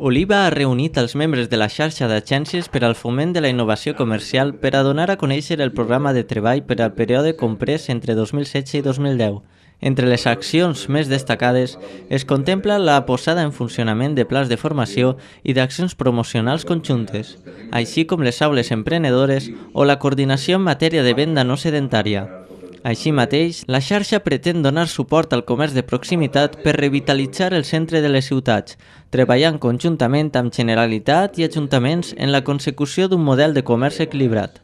Oliva ha reunit els membres de la xarxa d'agències per al foment de la innovació comercial per a donar a conèixer el programa de treball per al període comprès entre 2016 i 2010. Entre les accions més destacades es contempla la posada en funcionament de plans de formació i d'accions promocionals conjuntes, així com les aules emprenedores o la coordinació en matèria de venda no sedentària. Així mateix, la xarxa pretén donar suport al comerç de proximitat per revitalitzar el centre de les ciutats, treballant conjuntament amb Generalitat i ajuntaments en la consecució d'un model de comerç equilibrat.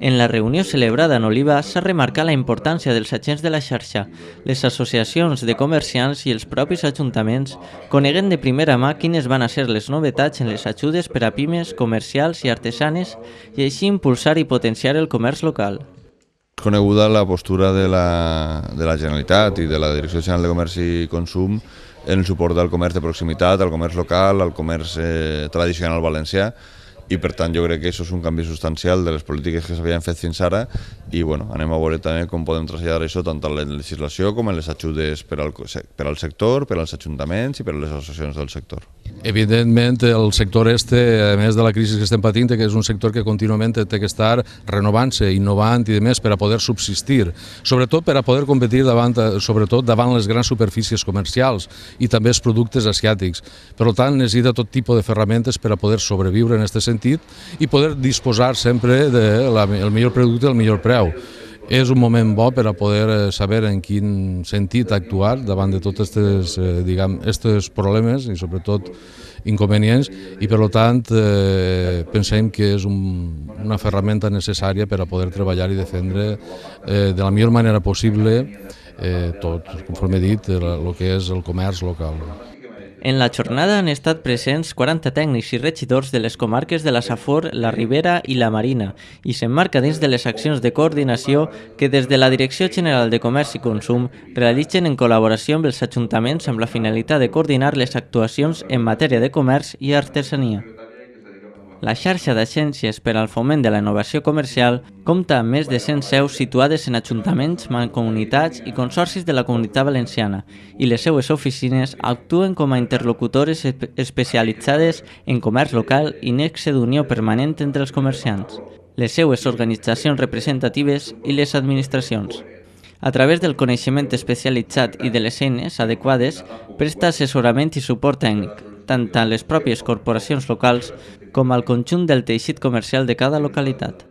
En la reunió celebrada en Oliva s'ha remarcat la importància dels agents de la xarxa, les associacions de comerciants i els propis ajuntaments, coneguent de primera mà quines van a ser les novetats en les ajudes per a pimes, comercials i artesanes i així impulsar i potenciar el comerç local. És coneguda la postura de la Generalitat i de la Direcció General de Comerç i Consum en el suport al comerç de proximitat, al comerç local, al comerç tradicional valencià, i per tant jo crec que això és un canvi substancial de les polítiques que s'havien fet fins ara i anem a veure també com podem traslladar això tant en la legislació com en les ajudes per al sector, per als ajuntaments i per a les associacions del sector. Evidentment, el sector a més de la crisi que estem patint, que és un sector que contínuament té que estar renovant-se, innovant i demés per a poder subsistir, sobretot per a poder competir davant les grans superfícies comercials i també els productes asiàtics. Per tant, necessita tot tipus de ferramentes per a poder sobreviure en aquest sentit i poder disposar sempre del millor producte i el millor preu. És un moment bo per a poder saber en quin sentit actuar davant de tots aquests problemes i sobretot inconvenients i per tant pensem que és una ferramenta necessària per a poder treballar i defendre de la millor manera possible tot, conforme he dit, el que és el comerç local. En la jornada han estat presents 40 tècnics i regidors de les comarques de la Safor, la Ribera i la Marina i s'emmarca dins de les accions de coordinació que des de la Direcció General de Comerç i Consum realitzen en col·laboració amb els ajuntaments amb la finalitat de coordinar les actuacions en matèria de comerç i artesania. La xarxa d'agències per al foment de la innovació comercial compta amb més de 100 seus situades en ajuntaments, mancomunitats i consorcis de la Comunitat Valenciana i les seues oficines actuen com a interlocutores especialitzades en comerç local i nexe d'unió permanent entre els comerciants, les seues organitzacions representatives i les administracions. A través del coneixement especialitzat i de les eines adequades, presta assessorament i suport tècnic, tant a les pròpies corporacions locals com al conjunt del teixit comercial de cada localitat.